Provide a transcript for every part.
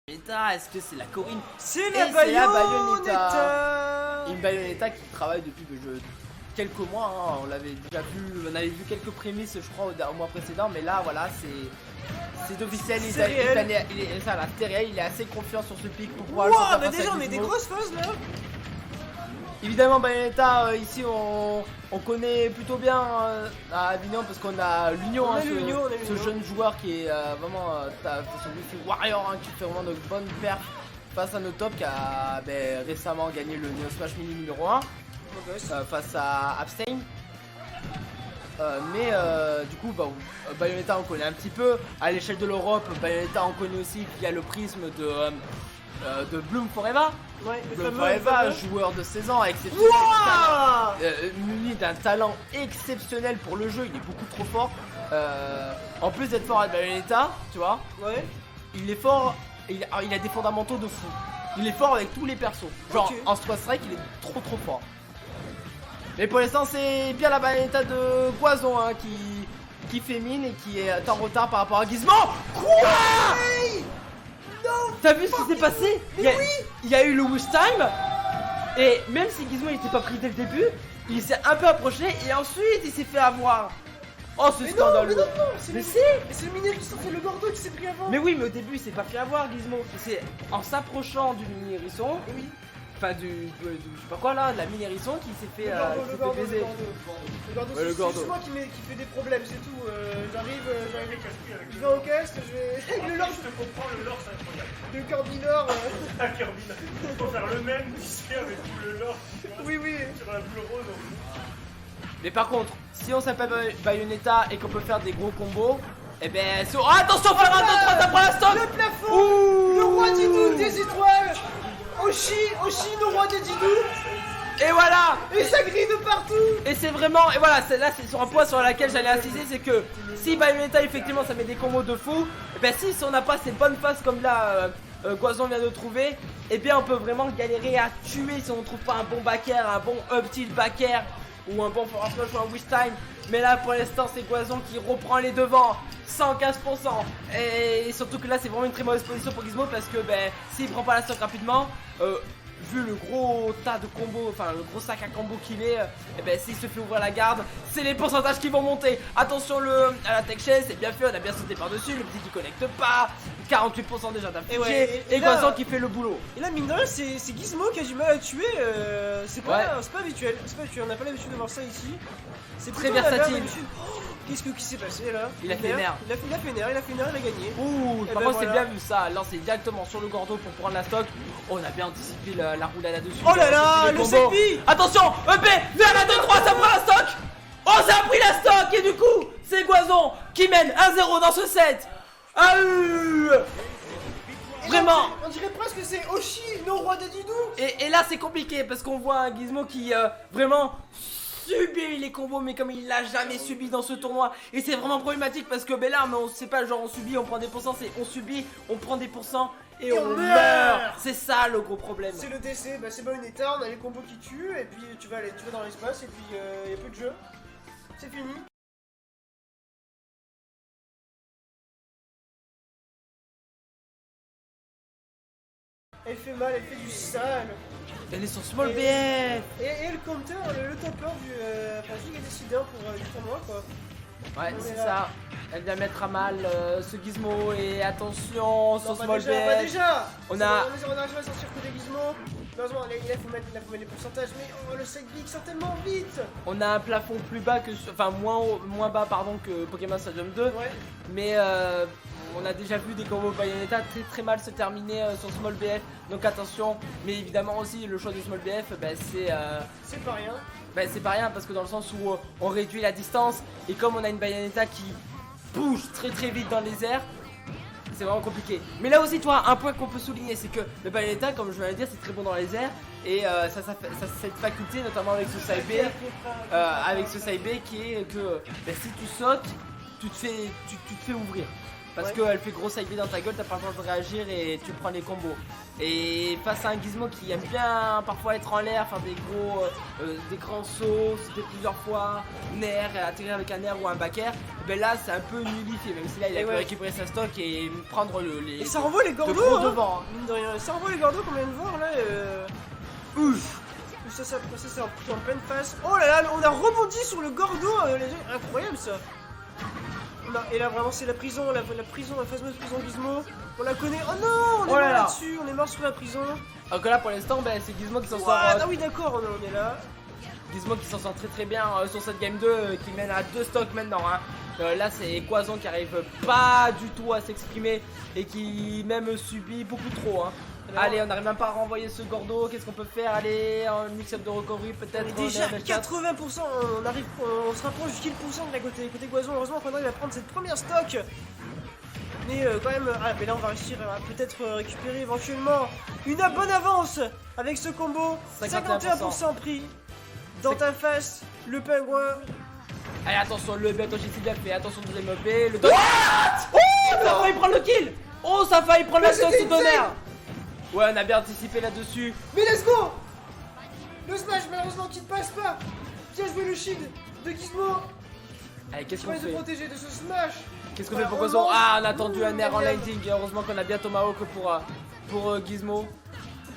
Bayonetta, est-ce que c'est la Corine? C'est la Bayonetta. Une Bayonetta qui travaille depuis quelques mois, hein. On l'avait déjà vu, on avait vu quelques prémices je crois au mois précédent, mais là voilà c'est officiel, c'est réel, il est assez confiant sur ce pic pour pouvoir wow, mais déjà on met des grosses phases là. Évidemment Bayonetta ici on connaît plutôt bien à Avignon parce qu'on a l'Union, hein, ce jeune joueur qui est vraiment son Wi-Fi Warrior, hein, qui fait vraiment de bonnes perfs face à nos top, qui a récemment gagné le Neo Smash Mini numéro 1 face à Abstain. Du coup Bayonetta on connaît un petit peu à l'échelle de l'Europe. Bayonetta on connaît aussi via le prisme de Bloom Forever. Ouais, Bloom Forever, joueur de 16 ans exceptionnel, muni d'un talent exceptionnel pour le jeu, il est beaucoup trop fort. En plus d'être fort à Bayonetta, tu vois, ouais. Il est fort, il a des fondamentaux de fou. Il est fort avec tous les persos. Genre en Squad Strike il est trop fort. Mais pour l'instant c'est bien la Bayonetta de Goison, hein, qui fait mine et qui est en retard par rapport à Gizmo. Quoi? Hey, t'as vu ce qui s'est passé? Il y a eu le wish time. Et même si Gizmo n'était pas pris dès le début, il s'est un peu approché et ensuite il s'est fait avoir. Oh c'est scandaleux. Mais c'est le mini hérisson, c'est le Gordo qui s'est pris avant. Mais oui, mais au début il s'est pas fait avoir Gizmo. C'est en s'approchant du mini hérisson. Oui. Enfin je sais pas quoi là, de la mini hérisson qui s'est fait baiser. Le Gordo, c'est moi qui fait des problèmes, c'est tout. J'arrive, je vais au cast, je vais. Le lore, je te comprends, le lore c'est incroyable. Le Corbinor. La Corbinor. Il faut faire le même, tu sais, avec tout le lore. Oui. Sur la boule rose. Mais par contre, si on s'appelle Bayonetta et qu'on peut faire des gros combos, et oh, attention, faire un 2-3 après la stock. Le plafond. Le roi Didou des étoiles. Oshi, le roi des Didou. Et voilà. Et ça grille de partout. Et c'est vraiment, et voilà, là c'est sur un point sur lequel j'allais insister, c'est que si Bayonetta effectivement ça met des combos de fou, et si on n'a pas ces bonnes phases comme là Goison vient de trouver, et bien on peut vraiment galérer à tuer si on ne trouve pas un bon backer, un bon up tilt backer ou un bon forward smash ou un wish time. Mais là pour l'instant c'est Goison qui reprend les devants, 115%. Et surtout que là c'est vraiment une très mauvaise position pour Gizmo parce que s'il prend pas la stock rapidement, vu le gros tas de combos, enfin le gros sac à combo qu'il est, s'il se fait ouvrir la garde, c'est les pourcentages qui vont monter. Attention à la tech chaise, c'est bien fait, on a bien sauté par dessus, le petit qui connecte pas, 48% déjà d'affiché, et Goison qui fait le boulot. Et là mine de rien c'est Gizmo qui a du mal à tuer, c'est pas habituel, on n'a pas l'habitude de voir ça ici. C'est très versatile. Qu'est-ce qui s'est passé là? Il a fait nerf. Il a fait nerf, il a gagné. Ouh, par contre c'est bien vu ça, lancer directement sur le Gordo pour prendre la stock. On a bien anticipé la roulade là-dessus. Oh là là, le selfie. Attention, EP, vers la 2-3, ça prend la stock. Oh, ça a pris la stock. Et du coup, c'est Goison qui mène 1-0 dans ce set. Vraiment. On dirait presque que c'est Oshi, le roi des Didou. Et là c'est compliqué parce qu'on voit un Gizmo qui vraiment subit les combos, mais comme il l'a jamais subi dans ce tournoi. Et c'est vraiment problématique parce que là mais on sait pas, genre on subit, on prend des pourcents, c'est on subit, on prend des pourcents et on meurt. C'est ça le gros problème. C'est le DC, c'est Bayonetta, on a les combos qui tuent et puis tu vas dans l'espace et puis il y a plus de jeu. C'est fini. Elle fait mal, elle fait du sale. Elle est sur Small BF. Et le counter, le topper du Giga Décideur pour du tournoi quoi. Ouais, c'est ça. Elle vient mettre à mal ce Gizmo et attention sur Small BF. Déjà. On arrive à sortir que des Gizmo. Heureusement, là il faut mettre les pourcentages, mais le side glitch sort tellement vite. On a un plafond plus bas que, enfin moins bas pardon que Pokémon Stadium 2. Ouais. Mais on a déjà vu des combos Bayonetta très mal se terminer sur Small BF, donc attention. Mais évidemment aussi le choix de Small BF, c'est pas rien. C'est pas rien parce que dans le sens où on réduit la distance et comme on a une Bayonetta qui bouge très vite dans les airs, c'est vraiment compliqué. Mais là aussi, toi, un point qu'on peut souligner, c'est que le Bayonetta, comme je viens de le dire, c'est très bon dans les airs. Et ça cette faculté, notamment avec ce side B, qui est que si tu sautes, tu te fais ouvrir. Parce qu'elle fait gros side B dans ta gueule, t'as pas le temps de réagir et tu prends les combos. Et face à un Gizmo qui aime bien parfois être en l'air, faire des grands sauts, sauter plusieurs fois, nair, et atterrir avec un air ou un back air, ben là c'est un peu nullifié, même si là il a pu récupérer sa stock et prendre les. Et ça renvoie les gordos, gros devant. Mine de rien. Ça renvoie les gordos qu'on vient de voir là. Ouf. Ça c'est en pleine face. Oh là là, on a rebondi sur le gordo, incroyable ça. Et là vraiment c'est la prison, la fameuse prison Gizmo. On la connaît. Oh non, on est mort là-dessus, on est mort sur la prison. Alors que là pour l'instant ben, c'est Gizmo qui s'en sort. Ah oui d'accord, on est là. Gizmo qui s'en sort très bien sur cette game 2 qui mène à 2 stocks maintenant hein. Là c'est Quazon qui arrive pas du tout à s'exprimer et qui même subit beaucoup trop hein. Allez, on n'arrive même pas à renvoyer ce gordo, qu'est-ce qu'on peut faire? Allez, un mix-up de recovery peut-être. Déjà 80%, on se rapproche du kill pourcent de la côté Quazon. Heureusement qu'on arrive à prendre cette première stock. Mais quand même, mais là on va réussir à peut-être récupérer éventuellement une bonne avance avec ce combo. 51% pris dans ta face, le pingouin. Allez, attention, le B, attention, c'est bien fait, attention, deuxième B, le... What? Oh, ça a failli prendre le kill. Oh, ça a failli prendre la stock sous tonnerre. Ouais, on a bien anticipé là-dessus. Mais let's go. Le smash malheureusement qui ne passe pas. Bien joué le shield de Gizmo. Allez, qu'est-ce qu'on fait? De protéger de ce smash. Qu'est-ce qu'on fait pour Quazon? Ah, on a attendu un air en landing. Heureusement qu'on a bien Tomahawk pour Gizmo.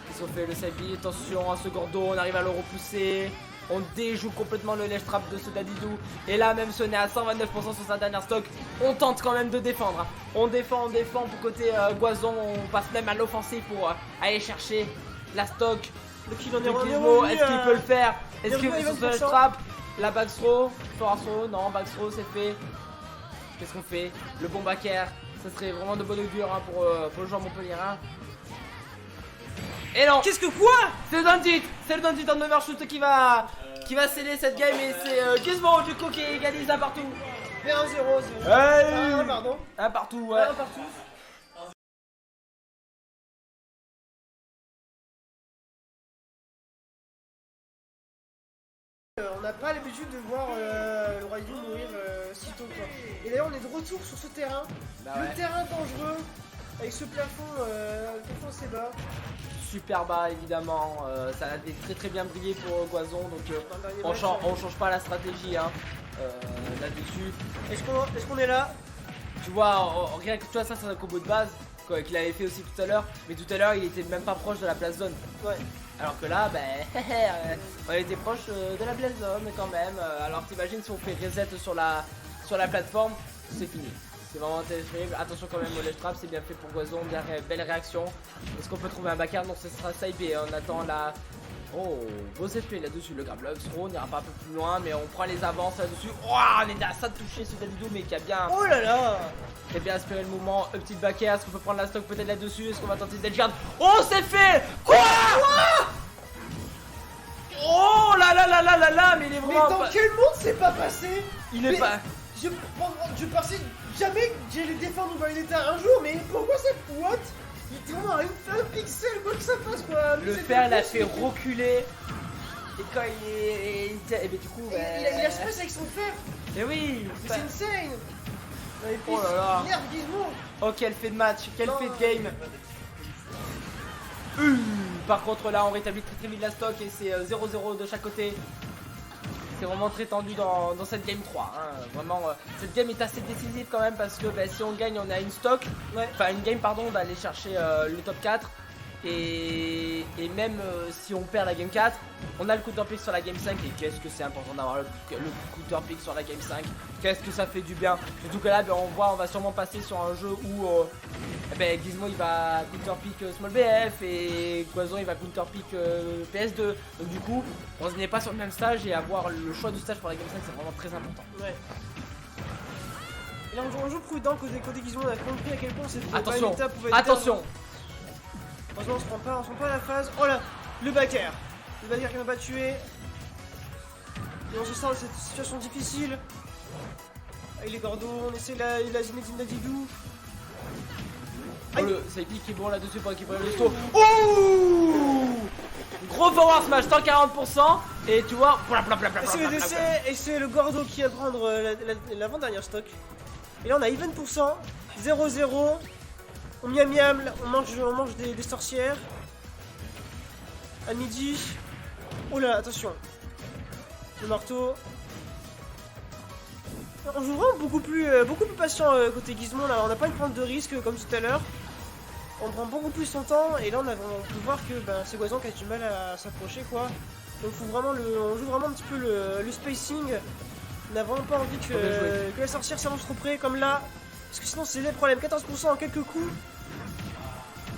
Qu'est-ce qu'on fait? Le side B, attention à ce gordo, on arrive à le repousser. On déjoue complètement le ledge trap de ce Dadidou. Et là même si on est à 129% sur sa dernière stock, on tente quand même de défendre. On défend pour côté Quazon. On passe même à l'offensive pour aller chercher la stock. Le kill en est Gizmo, est-ce qu'il peut le faire? Est-ce qu'il peut sur ce ledge trap? La backthrow, throw, non, backthrow c'est fait. Qu'est-ce qu'on fait? Le bon back air, ça serait vraiment de bon augure hein, pour le joueur montpelliérain. Et non! Qu'est-ce que quoi? C'est le Dandit! C'est le Dandit en overshoot qui va sceller cette game et c'est Gizmo du coup qui égalise un partout. 1-0. Hey pardon. Un partout, ouais. Un partout. On n'a pas l'habitude de voir le Royaume mourir si tôt quoi. Et d'ailleurs on est de retour sur ce terrain. Le terrain dangereux. Avec ce plafond assez bas. Super bas évidemment, ça a très bien brillé pour Quazon donc on change pas la stratégie hein, là-dessus. Est-ce qu'on est là? Tu vois, rien que ça c'est un combo de base qu'il avait fait aussi tout à l'heure, mais tout à l'heure il était même pas proche de la place zone. Ouais. Alors que là, ben, on était proche de la place zone quand même. Alors t'imagines si on fait reset sur la plateforme, c'est fini. C'est vraiment terrible. Attention quand même au ledge trap, c'est bien fait pour Quazon, belle réaction. Est-ce qu'on peut trouver un back air? Non, ce sera side B. On attend la... Oh, beaux effets là-dessus. Le grab lux, on n'ira pas un peu plus loin, mais on prend les avances là-dessus. Oh, on est à ça de toucher ce Dadidou, mais qui a bien... Oh là là! Qui a bien aspiré le mouvement. Un petit back air, est-ce qu'on peut prendre la stock peut-être là-dessus? Est-ce qu'on va tenter d'edge guard? Oh, c'est fait! Quoi? Oh là là là là là là, mais il est vraiment... Mais dans quel monde c'est pas passé? Il est pas... Je pensais jamais que j'allais défendre Bayonetta un jour, mais pourquoi cette what? Il était vraiment à un pixel quoi que ça passe quoi. Le fer l'a fait reculer. Et quand il est... Et ben du coup... Il a space avec son fer. Mais oui. Mais c'est insane. Et puis, oh là là. Merde Gizmo. Oh quel fait de match, quel fait de game. Par contre là on rétablit très vite la stock et c'est 0-0 de chaque côté. C'est vraiment très tendu dans cette game 3 hein. Vraiment cette game est assez décisive quand même parce que si on gagne on a une stock, enfin une game pardon, on va aller chercher le top 4 et même si on perd la game 4 on a le counter pick sur la game 5 et qu'est-ce que c'est important d'avoir le counter pick sur la game 5, qu'est-ce que ça fait du bien, surtout que là on va sûrement passer sur un jeu où Gizmo il va counter pick small BF et Quazon il va counter pick PS2, donc du coup on n'est pas sur le même stage et avoir le choix de stage pour la game 5 c'est vraiment très important. Ouais. Et là on joue prudent côté Gizmo, on a compris à quel point c'est attention, attention. Franchement on se prend pas la phase. Oh là, le back air. Le back air qui m'a pas tué. Et on se sent dans cette situation difficile. Avec les gordos, on essaie la Zinedine Dadidou. Oh le Saipi qui est bon là-dessus pour récupérer le sto. Ouh, gros forward smash 140% et tu vois. Et c'est le décès et c'est le gordo qui va prendre l'avant-dernière stock. Et là on a even %. 0-0. On miam miam, on mange des sorcières. À midi. Oh là, attention. Le marteau. On joue vraiment beaucoup plus patient côté Gizmo là. On n'a pas une prendre de risque comme tout à l'heure. On prend beaucoup plus son temps et là on peut voir que c'est Goison qui a du mal à s'approcher quoi. Donc faut vraiment on joue vraiment un petit peu le spacing. On n'a vraiment pas envie que la sorcière s'avance trop près comme là. Parce que sinon c'est les problèmes. 14% en quelques coups.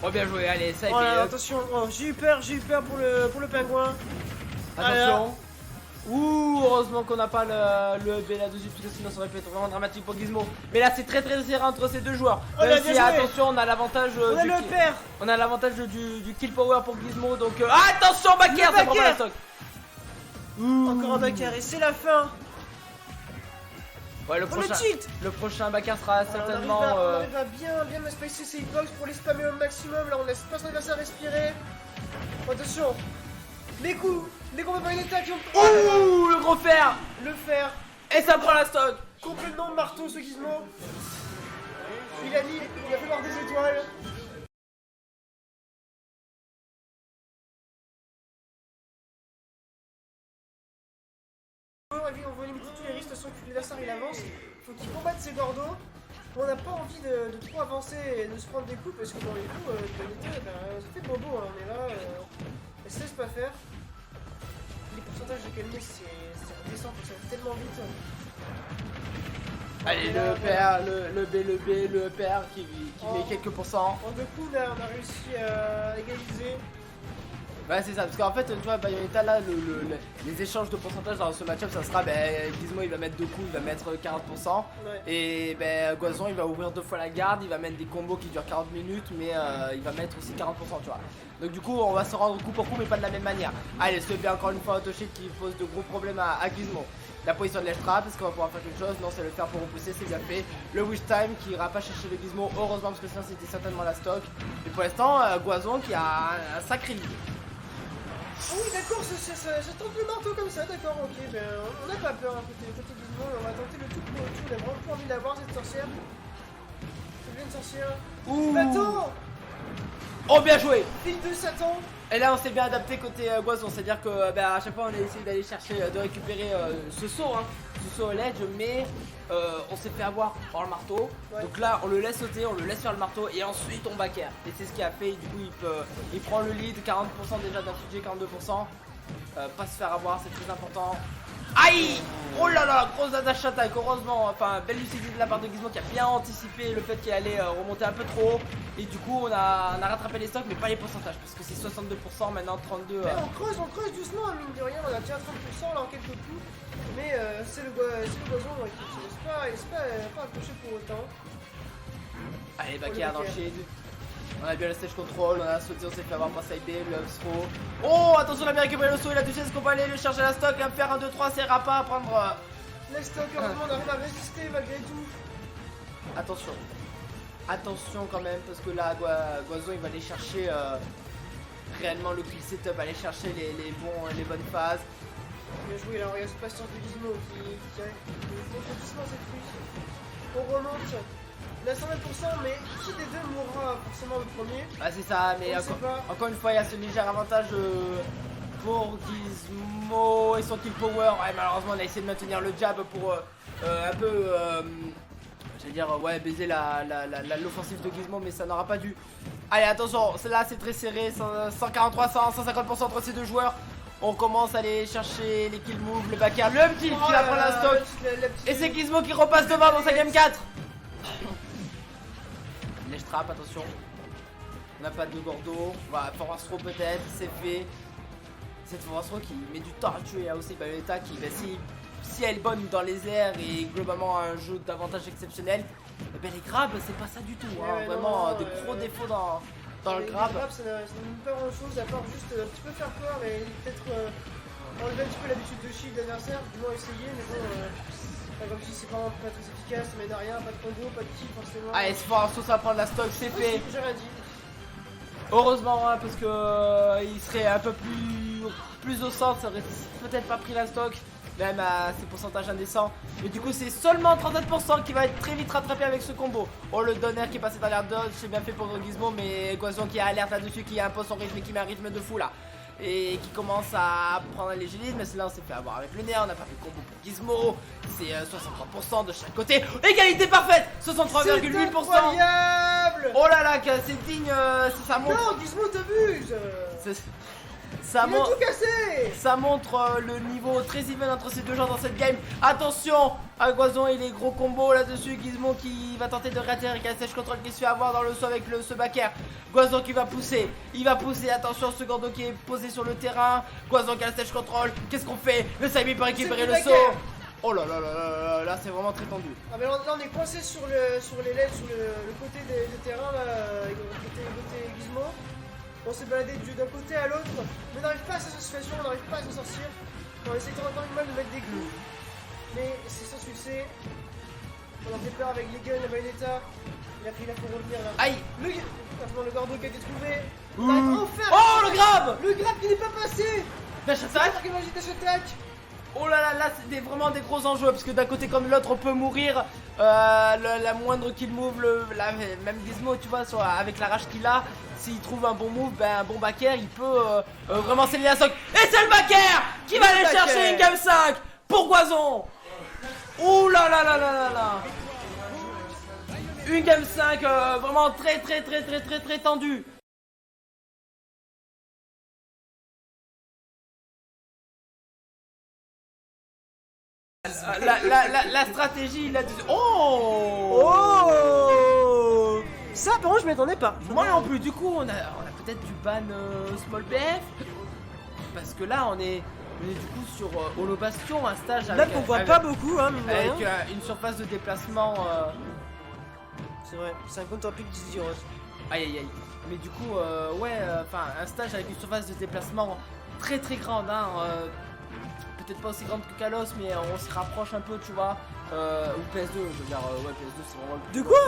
Oh bien joué, allez, ça y est. Voilà, attention, oh, j'ai eu peur pour le pingouin. Attention. Ouh, heureusement qu'on n'a pas le B là-dessus, parce que sinon ça aurait pu être vraiment dramatique pour Gizmo. Mais là c'est très serré entre ces deux joueurs. Oh, Même si, attention, on a l'avantage On a l'avantage du kill power pour Gizmo, donc attention, backer, ça prend pas la stock. Encore un backer et c'est la fin. Ouais, le prochain backer sera certainement. On arrive à bien me spacer ces hitbox pour les spammer au maximum. Là on laisse pas son adversaire respirer. Attention, les coups Bayonetta qui ont. Ouh, le gros fer. Le fer. Et ça prend la stock. Complètement marteau ce Gizmo. Il a fait voir des étoiles. On va limiter tous les risques sans que l'adversaire il avance. Faut qu'il combatte ses gordos. On n'a pas envie de trop avancer et de se prendre des coups parce que dans les coups, ça fait bobo. Hein. On est là, elle se laisse pas faire. Les pourcentages de calmer, c'est redescend, ça va tellement vite. Allez, le B, le père qui met quelques pourcents. En deux coups, là, on a réussi à égaliser. Ouais, c'est ça, parce qu'en fait, tu vois, Bayonetta, là, les échanges de pourcentage dans ce match-up, ça sera, Gizmo, il va mettre 2 coups, il va mettre 40%. Ouais. Et Goison, il va ouvrir 2 fois la garde, il va mettre des combos qui durent 40 minutes, mais il va mettre aussi 40%, tu vois. Donc du coup, on va se rendre coup pour coup, mais pas de la même manière. Allez, ce bien encore une fois, Autoship qui pose de gros problèmes à Gizmo. La position de l'Estrade, est-ce qu'on va pouvoir faire quelque chose? Non, c'est le faire pour repousser, c'est bien fait. Le wish time qui ira pas chercher le Gizmo, heureusement, parce que sinon c'était certainement la stock. Et pour l'instant, Goison qui a un sacré lead. Ah oui, d'accord, ça tente le marteau comme ça, d'accord, ok, on n'a pas peur hein, côté Gizmo, on va tenter le tout pour le tout, on a vraiment pas envie d'avoir cette sorcière. C'est bien une sorcière. Ouh. Satan. Oh, bien joué. Fille de Satan. Et là on s'est bien adapté côté Goison, c'est-à-dire que à chaque fois on a essayé d'aller chercher, de récupérer ce saut, ce saut au ledge, mais on s'est fait avoir par le marteau. Ouais. Donc là on le laisse sauter, on le laisse faire le marteau et ensuite on backer. Et c'est ce qu'il a fait, du coup il prend le lead, 40% déjà d'infligé, 42%. Pas se faire avoir, c'est très important. Aïe! Oh là là, grosse attaque, heureusement, enfin belle lucidité de la part de Gizmo qui a bien anticipé le fait qu'il allait remonter un peu trop haut. Et du coup on a rattrapé les stocks mais pas les pourcentages parce que c'est 62%, maintenant 32%. On creuse doucement, mine de rien, on a déjà 30% là en quelques coups. Mais c'est le Goison qui ne laisse pas accrocher pour autant. Allez, backer dans le shade. On a bien le stage control, on a sauté, on s'est fait avoir par side B, le throw. Oh, attention, il a bien récupéré le saut, il a touché, est-ce qu'on va aller le chercher à la stock, faire 1, 2, 3, ça ira pas à prendre. Les stocks, heureusement, on arrive à résister malgré tout. Attention. Attention quand même, parce que là, Goison il va aller chercher réellement le kill setup, aller chercher les bonnes phases. Bien joué, là, regarde ce patient de Gizmo qui monte doucement cette pluie. On remonte. Il a 120%, mais qui des deux mourra forcément le premier? Ah, c'est ça, mais encore une fois, il y a ce léger avantage pour Gizmo et son kill power. Ouais, malheureusement, on a essayé de maintenir le jab pour un peu, j'allais dire, ouais, baiser l'offensive de Gizmo, mais ça n'aura pas dû. Allez, attention, là c'est très serré, 143, 150% entre ces deux joueurs. On commence à aller chercher les kill moves, le backer, le petit qui va prendre la stock. Et c'est Gizmo qui repasse devant dans sa game 4. Lèche trap, attention. On n'a pas de gordo. Voilà, force throw peut-être, c'est fait. Cette force throw qui met du temps à tuer aussi Bayonetta qui, si elle est bonne dans les airs et globalement un jeu d'avantage exceptionnel, et ben les grabs c'est pas ça du tout. Hein. Vraiment des gros défauts dans le grab. Les grabs ça n'aime pas grand chose à part juste un petit peu faire peur et peut-être enlever un petit peu l'habitude de shield d'adversaire, du moins essayer, mais bon. Comme si c'est pas très efficace, ça mène à rien, pas de combo, pas de kill forcément. Allez, c'est fort, ça prendre la stock, c'est fait. J'ai rien dit. Heureusement, hein, parce que il serait un peu plus au centre, ça aurait peut-être pas pris la stock. même à ces pourcentages indécents. Mais du coup c'est seulement 37% qui va être très vite rattrapé avec ce combo. Oh le donner qui est passé dans l'air dodge, c'est bien fait pour Gizmo, mais Goison qui a alerte là-dessus, qui impose son rythme et qui met un rythme de fou là. Et qui commence à prendre l'égélisme, mais là on s'est fait avoir avec le nez, on n'a pas fait le combo pour Gizmo. C'est 63% de chaque côté. Égalité parfaite, 63,8%. Incroyable. Oh là là, c'est digne, ça montre. Non, Gizmo t'abuses. Ça Il a montre. tout cassé. Ça montre le niveau très even entre ces deux joueurs dans cette game. Attention à Goison et les gros combos là-dessus. Gizmo qui va tenter de réatterrir avec la sèche contrôle qui se fait avoir dans le saut avec ce back air. Goison qui va pousser. Il va pousser. Attention, ce Gordo qui est posé sur le terrain. Goison qui a la sèche contrôle. Qu'est-ce qu'on fait? Le Saimi peut récupérer le saut. Oh là là là là là, c'est vraiment très tendu. Ah mais là on est coincé sur les LED, sur le côté des terrains là, côté Gizmo. On s'est baladé d'un côté à l'autre, mais on n'arrive pas à cette situation, on n'arrive pas à s'en sortir. On essaie tant de mal de mettre des coups, mais c'est sans succès. On a fait peur avec les guns, la Bayonetta. Il a pris là pour revenir là. Aïe. Le Gordo qui a été trouvé. Ouh. On arrive enfin. Oh le grab. Le grab qui n'est pas passé. Dash attack. Dash attack. Oh là là, là c'est vraiment des gros enjeux parce que d'un côté comme de l'autre on peut mourir. La moindre kill move, même Gizmo tu vois, avec la rage qu'il a, s'il trouve un bon move, ben, un bon back air, il peut vraiment sceller la soc. Et c'est le back air qui va aller chercher une game 5 pour Goison. Oh là là là là là là. Une game 5 vraiment très tendue. La stratégie, la... Oh. Ça par contre je m'attendais pas. Moi non plus, du coup on a peut-être du ban Small BF. Parce que là on est du coup sur Holobastion, un stage Là qu'on voit pas beaucoup hein, mine de rien. avec une surface de déplacement C'est vrai, c'est un compte en pic d'Iziros. aïe aïe aïe. Mais du coup ouais, enfin un stage avec une surface de déplacement très grande hein, peut-être pas aussi grande que Kalos, mais on se rapproche un peu, tu vois. Ou PS2, je veux dire, ouais, PS2 c'est vraiment le plus. De quoi?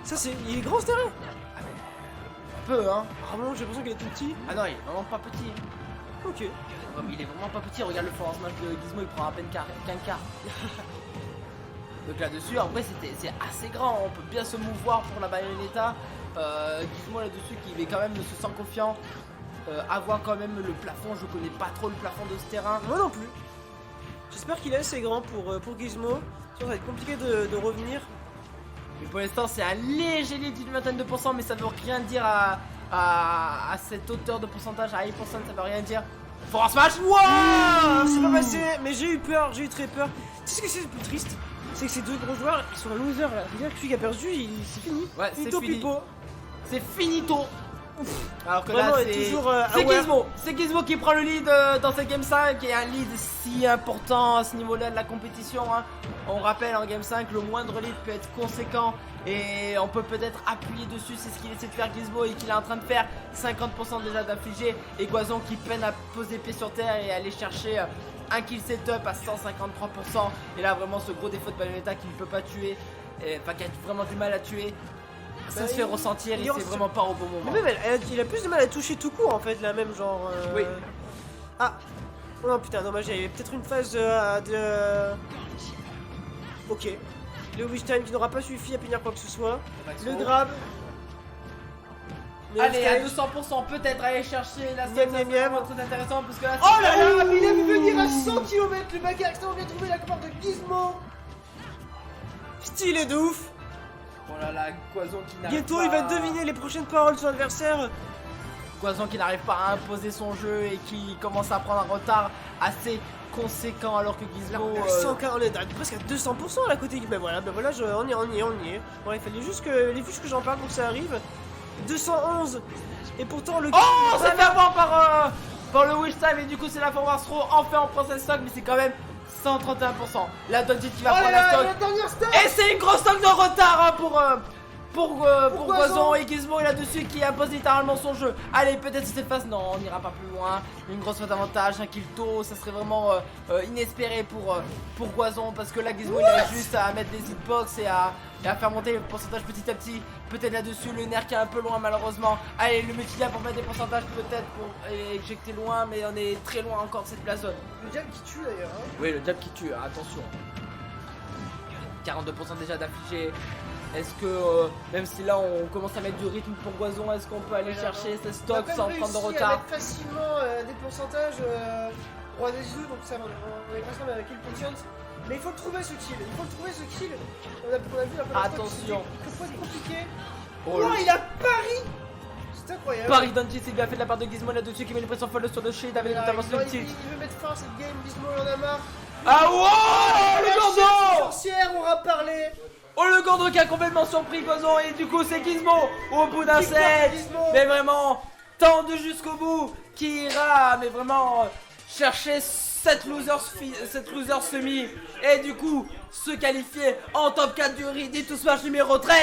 Ça c'est. Il est grand ce terrain? Un peu, hein. Ah bon, j'ai l'impression qu'il est tout petit. Ah non, il est vraiment pas petit. Ok. Il est vraiment pas petit, regarde le force match de Gizmo, il prend à peine qu'un quart. Donc là-dessus, en vrai, c'est assez grand, on peut bien se mouvoir pour la Bayonetta. Gizmo là-dessus qui est quand même se sent confiant. Avoir quand même le plafond, je connais pas trop le plafond de ce terrain. Moi non plus. J'espère qu'il est assez grand pour Gizmo. Ça va être compliqué de revenir. Mais pour l'instant, c'est un léger lead d'une vingtaine de pourcents, mais ça veut rien dire à cette hauteur de pourcentage, à 8%, ça veut rien dire. Force match. Wouah, c'est pas passé, mais j'ai eu peur, j'ai eu très peur. Tu sais ce que c'est le plus triste? C'est que ces deux gros joueurs, ils sont un loser là. C'est-à-dire que celui qui a perdu, c'est fini. Ouais, c'est Finito fini. pipo. C'est finito. Alors que Vraiment, là, est toujours, c'est aware. Gizmo. C'est Gizmo qui prend le lead dans cette game 5 et un lead si important à ce niveau-là de la compétition. Hein. On rappelle en game 5, le moindre lead peut être conséquent et on peut peut-être appuyer dessus. C'est ce qu'il essaie de faire Gizmo et qu'il est en train de faire. 50% déjà d'affligé et Goison qui peine à poser pied sur terre et aller chercher un kill setup à 153%. Et là, vraiment, ce gros défaut de Bayonetta qui ne peut pas tuer, enfin qui a vraiment du mal à tuer. Ça se fait ressentir et c'est vraiment pas au bon moment. Mais même, il a plus de mal à toucher tout court en fait, là même genre. Oui. Ah. Oh non putain, dommage, il y avait peut-être une phase Ok. Le wish time qui n'aura pas suffi à punir quoi que ce soit. Le grab. Allez, à 200%, peut-être aller chercher la stock, c'est vraiment très intéressant parce que là. Oh là là, mais il a vu venir à 100 km le bagarre extrêmement bien trouvé la commande de Gizmo. Stylé de ouf. Oh là là, Goison qui n'arrive Bientôt pas... il va deviner les prochaines paroles de son adversaire. Goison qui n'arrive pas à imposer son jeu et qui commence à prendre un retard assez conséquent alors que Gizmo... On est presque à 200% à côté. Ben voilà, on y est. Bon, il fallait juste que j'en parle pour que ça arrive. 211. Et pourtant le... Oh, c'est fait avoir par le wish time et du coup c'est la forward throw. Enfin on prend cette stock mais c'est quand même 131%. La Donjit qui va prendre la stock. La dernière stock. Et c'est une grosse stock de retard hein, pour Goison. Goison et Gizmo est là-dessus qui impose littéralement son jeu. Allez, peut-être cette phase, non, on n'ira pas plus loin. Une grosse faute d'avantage, un kill tôt, ça serait vraiment inespéré pour Goison parce que là Gizmo il a juste à mettre les hitbox et à faire monter le pourcentage petit à petit. Peut-être là-dessus le nerf qui est un peu loin malheureusement. Allez, le multi pour mettre des pourcentages peut-être pour éjecter loin, mais on est très loin encore de cette place zone. Le diable qui tue d'ailleurs. Hein. Oui, le jab qui tue, attention. 42% déjà d'affligés. Est-ce que, même si là on commence à mettre du rythme pour Goison, est-ce qu'on peut aller chercher ce stock sans prendre de On a retard? mettre facilement des pourcentages roi des yeux, donc ça on est presque avec kill quotient. Mais il faut le trouver ce kill, il faut le trouver ce kill. On a vu un peu la Attention. stock, c'était compliqué. Oh, Oh, il a pari. C'est incroyable. Paris Dungy, c'est bien fait de la part de Gizmo là-dessus qui met une pression folle sur le shield avec notamment ce il tilt. veut mettre fin à cette game, Gizmo il en a marre. Ah wow, le La Gordo! sorcière, on aura parlé. Oh le Gordo qui a complètement surpris Goison et du coup c'est Gizmo au bout d'un Victoire set. de Gizmo. Mais vraiment, tendu jusqu'au bout, qui ira, mais vraiment chercher cette loser semi et du coup se qualifier en top 4 du Reddit to Smash numéro 13.